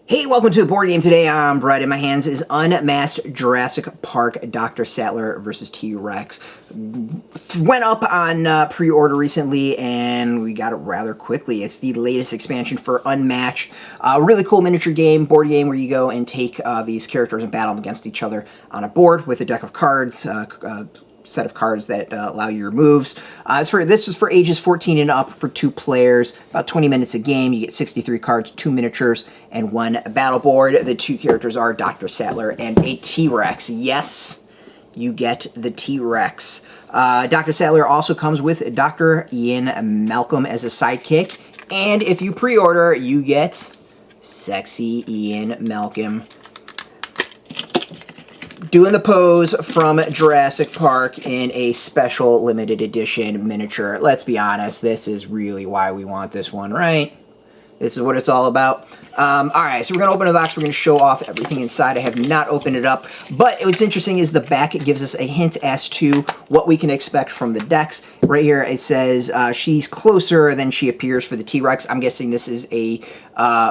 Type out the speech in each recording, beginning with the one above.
Hey, welcome to a board game today. I'm Brett. In my hands is Unmatched Jurassic Park Dr. Sattler versus T-Rex. Went up on pre-order recently, and we got it rather quickly. It's the latest expansion for Unmatched. A really cool miniature game, board game, where you go and take these characters and battle them against each other on a board with a deck of cards, set of cards that allow your moves. This is for ages 14 and up for 2 players. About 20 minutes a game. You get 63 cards, 2 miniatures, and 1 battle board. The 2 characters are Dr. Sattler and a T-Rex. Yes, you get the T-Rex. Dr. Sattler also comes with Dr. Ian Malcolm as a sidekick. And if you pre-order, you get sexy Ian Malcolm doing the pose from Jurassic Park in a special limited edition miniature. Let's be honest, this is really why we want this one, right? This is what it's all about. Alright, so we're going to open the box. We're going to show off everything inside. I have not opened it up, but what's interesting is the back. It gives us a hint as to what we can expect from the decks. Right here it says she's closer than she appears for the T-Rex. I'm guessing this is a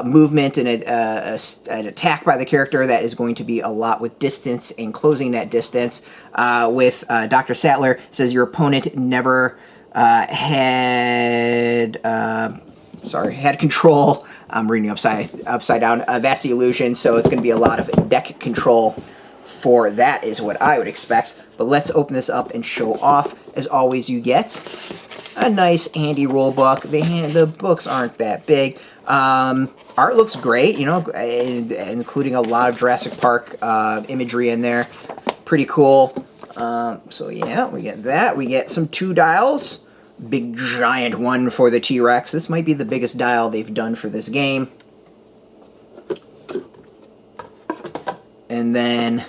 movement and an attack by the character that is going to be a lot with distance and closing that distance. With Dr. Sattler, it says your opponent never had control. I'm reading upside down. That's the illusion, so it's going to be a lot of deck control for that is what I would expect. But let's open this up and show off. As always, you get a nice handy rule book. The books aren't that big. Art looks great, you know, including a lot of Jurassic Park imagery in there. Pretty cool. So yeah, we get that. We get some 2 dials. Big giant one for the T-Rex. This might be the biggest dial they've done for this game. And then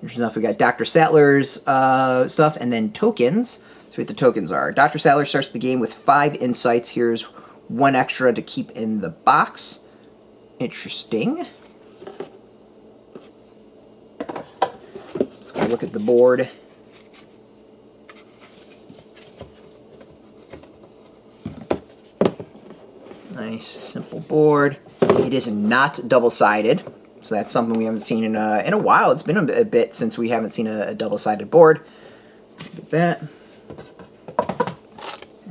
here's enough. We got Dr. Sattler's stuff, and then tokens. So what the tokens are. Dr. Sattler starts the game with 5 insights. Here's 1 extra to keep in the box. Interesting. Let's go look at the board. Nice, simple board. It is not double-sided, so that's something we haven't seen in a while. It's been a bit since we haven't seen a double-sided board. Look at that.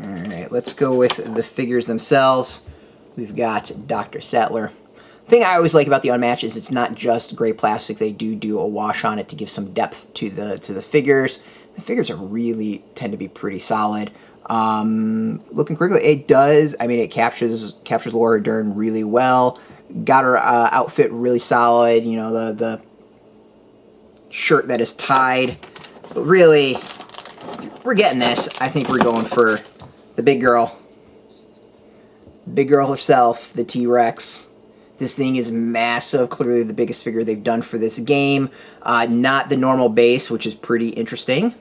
Alright, let's go with the figures themselves. We've got Dr. Sattler. The thing I always like about the Unmatched is it's not just gray plastic. They do a wash on it to give some depth to the figures. The figures are really tend to be pretty solid. Looking quickly, it does. I mean, it captures Laura Dern really well. Got her outfit really solid. You know, the shirt that is tied. But really, we're getting this. I think we're going for the big girl. Big girl herself, the T-Rex. This thing is massive. Clearly the biggest figure they've done for this game. Not the normal base, which is pretty interesting.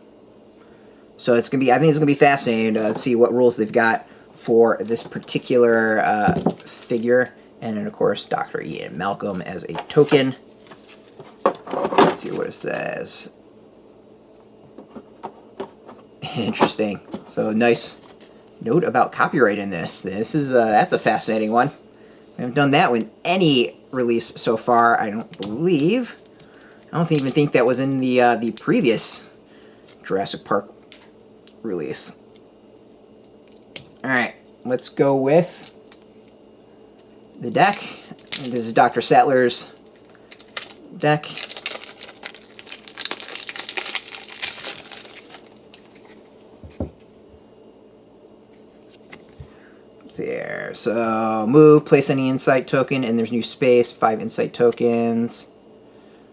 So it's gonna be. I think it's gonna be fascinating to see what rules they've got for this particular figure, and then of course Dr. Ian Malcolm as a token. Let's see what it says. Interesting. So nice note about copyright in this. This is that's a fascinating one. We haven't done that with any release so far. I don't believe. I don't even think that was in the previous Jurassic Park release. Alright, let's go with the deck. And this is Dr. Sattler's deck. Let's see here. So, move, place any insight token, and there's new space, 5 insight tokens.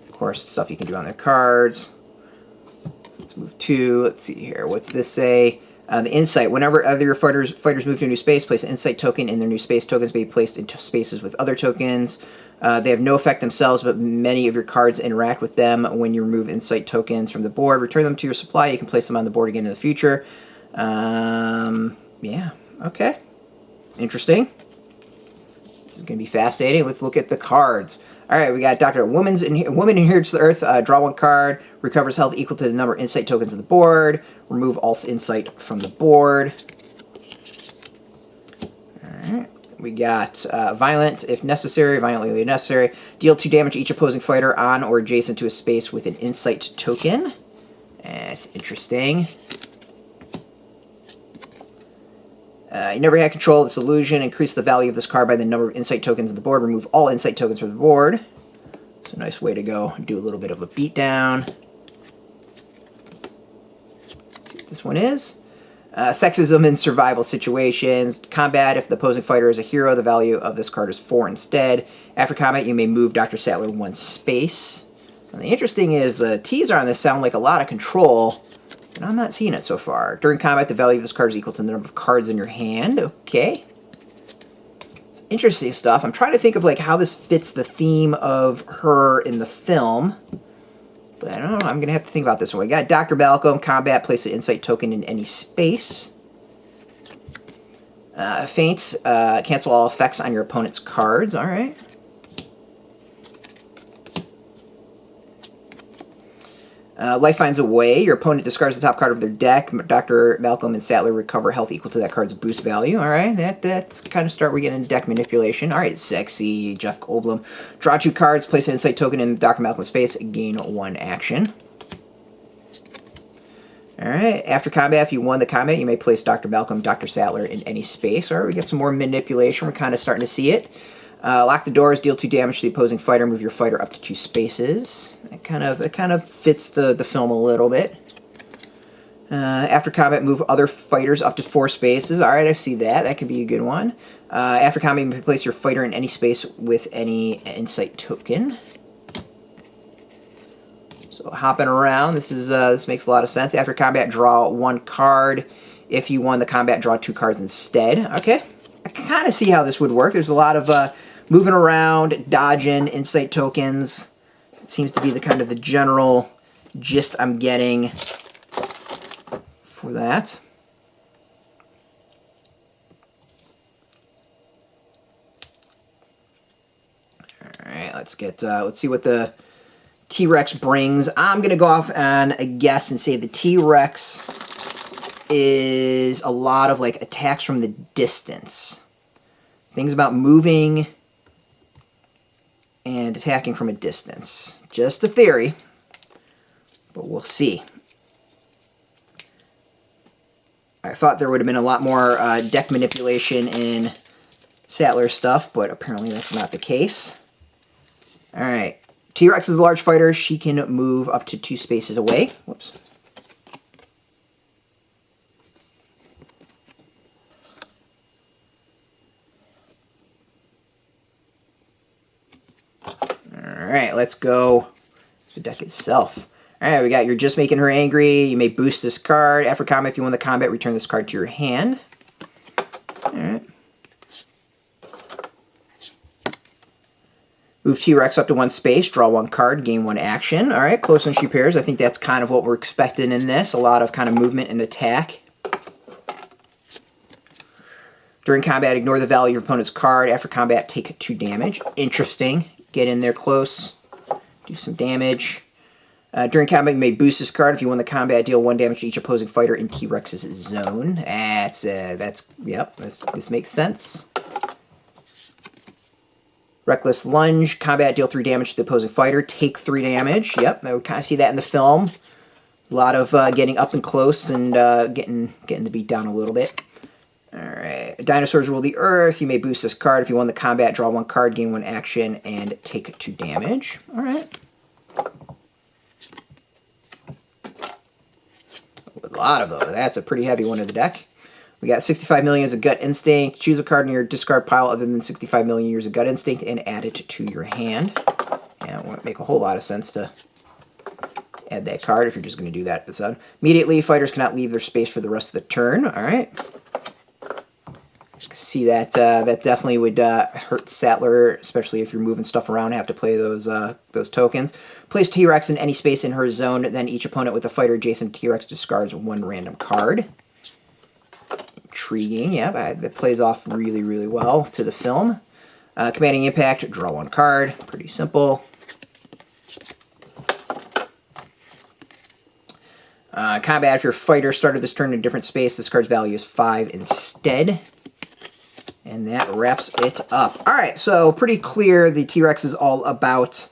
Of course, stuff you can do on their cards. Let's move 2. Let's see here. What's this say? The insight. Whenever other your fighters move to a new space, place an insight token, and their new space tokens may be placed into spaces with other tokens. They have no effect themselves, but many of your cards interact with them when you remove insight tokens from the board. Return them to your supply. You can place them on the board again in the future. Yeah. Okay. Interesting. This is going to be fascinating. Let's look at the cards. Alright, we got Woman inherits the Earth. Draw 1 card. Recovers health equal to the number of insight tokens on the board. Remove all insight from the board. Alright, We got violent if necessary, violently necessary. Deal 2 damage to each opposing fighter on or adjacent to a space with an insight token. That's interesting. You never had control of this illusion. Increase the value of this card by the number of insight tokens on the board. Remove all insight tokens from the board. It's a nice way to go do a little bit of a beatdown. Let's see what this one is. Sexism in survival situations. Combat, if the opposing fighter is a hero, the value of this card is 4 instead. After combat, you may move Dr. Sattler 1 space. And the interesting is the teaser on this sound like a lot of control, but I'm not seeing it so far. During combat, the value of this card is equal to the number of cards in your hand. Okay. It's interesting stuff. I'm trying to think of like how this fits the theme of her in the film. But I don't know, I'm going to have to think about this one. We got Dr. Malcolm, combat, place an insight token in any space. Feint, cancel all effects on your opponent's cards. All right. Life finds a way. Your opponent discards the top card of their deck. Dr. Malcolm and Sattler recover health equal to that card's boost value. All right, that's kind of start we get into deck manipulation. All right, sexy Jeff Goldblum. Draw 2 cards, place an insight token in Dr. Malcolm's space, gain 1 action. All right, after combat, if you won the combat, you may place Dr. Malcolm, Dr. Sattler in any space. All right, we get some more manipulation. We're kind of starting to see it. Lock the doors, deal 2 damage to the opposing fighter, move your fighter up to 2 spaces. It kind of fits the film a little bit. After combat, move other fighters up to 4 spaces. All right, I see that. That could be a good one. After combat, you may place your fighter in any space with any insight token. So hopping around, this makes a lot of sense. After combat, draw 1 card. If you won the combat, draw 2 cards instead. Okay, I kind of see how this would work. There's a lot of moving around, dodging, insight tokens. It seems to be the kind of the general gist I'm getting for that. All right, let's see what the T-Rex brings. I'm gonna go off on a guess and say the T-Rex is a lot of like attacks from the distance. Things about moving and attacking from a distance. Just a theory, but we'll see. I thought there would have been a lot more deck manipulation in Sattler stuff, but apparently that's not the case. All right, T-Rex is a large fighter. She can move up to 2 spaces away. Whoops. Alright, let's go to the deck itself. Alright, we got you're just making her angry. You may boost this card. After combat, if you win the combat, return this card to your hand. Alright. Move T-Rex up to 1 space, draw 1 card, gain 1 action. Alright, close on she pairs. I think that's kind of what we're expecting in this. A lot of kind of movement and attack. During combat, ignore the value of your opponent's card. After combat, take 2 damage. Interesting. Get in there close, do some damage. During combat, you may boost this card. If you win the combat, deal 1 damage to each opposing fighter in T-Rex's zone. Yep, this makes sense. Reckless Lunge, combat, deal 3 damage to the opposing fighter, take 3 damage. Yep, I would kind of see that in the film. A lot of getting up and close and getting the beat down a little bit. Alright, dinosaurs rule the earth. You may boost this card. If you won the combat, draw 1 card, gain 1 action, and take 2 damage. Alright. A lot of those. That's a pretty heavy one of the deck. We got 65 million as a gut instinct. Choose a card in your discard pile other than 65 million years of gut instinct and add it to your hand. And it won't make a whole lot of sense to add that card if you're just going to do that at the sun. Immediately, fighters cannot leave their space for the rest of the turn. Alright. See that that definitely would hurt Sattler, especially if you're moving stuff around and have to play those tokens. Place T-Rex in any space in her zone, then each opponent with a fighter adjacent to T-Rex discards 1 random card. Intriguing, yeah, that plays off really, really well to the film. Commanding Impact, draw 1 card, pretty simple. Combat, if your fighter started this turn in a different space, this card's value is 5 instead. And that wraps it up. All right, so pretty clear the T-Rex is all about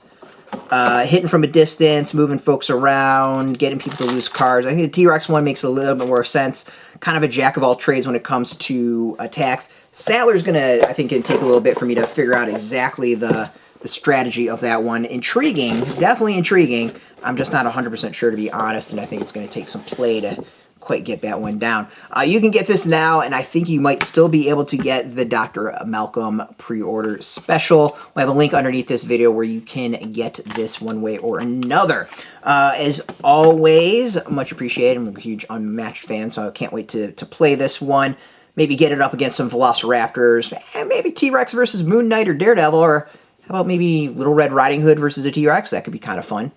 hitting from a distance, moving folks around, getting people to lose cards. I think the T-Rex one makes a little bit more sense. Kind of a jack of all trades when it comes to attacks. Sattler's gonna, I think, take a little bit for me to figure out exactly the strategy of that one. Intriguing, definitely intriguing. I'm just not 100% sure, to be honest, and I think it's going to take some play to quite get that one down. You can get this now, and I think you might still be able to get the Dr. Malcolm pre-order special. We have a link underneath this video where you can get this one way or another. As always, much appreciated. I'm a huge Unmatched fan, so I can't wait to play this one. Maybe get it up against some Velociraptors, and maybe T-Rex versus Moon Knight or Daredevil, or how about maybe Little Red Riding Hood versus a T-Rex? That could be kind of fun.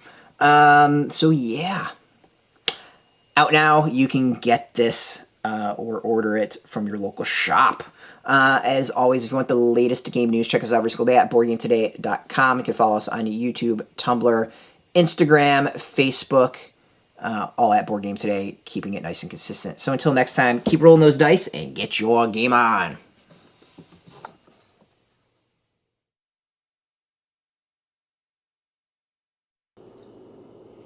So yeah. Out now, you can get this or order it from your local shop. As always, if you want the latest game news, check us out every single day at BoardGameToday.com. You can follow us on YouTube, Tumblr, Instagram, Facebook, all at Board Game Today, keeping it nice and consistent. So until next time, keep rolling those dice and get your game on.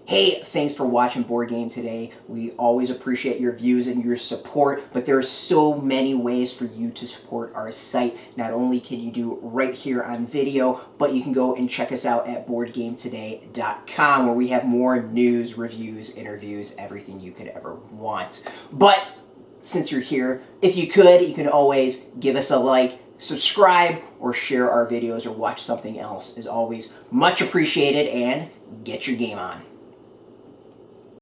Hey, thanks for watching Board Game Today. We always appreciate your views and your support, but there are so many ways for you to support our site. Not only can you do right here on video, but you can go and check us out at BoardGameToday.com, where we have more news, reviews, interviews, everything you could ever want. But since you're here, if you could, you can always give us a like, subscribe, or share our videos or watch something else. As always, much appreciated, and get your game on.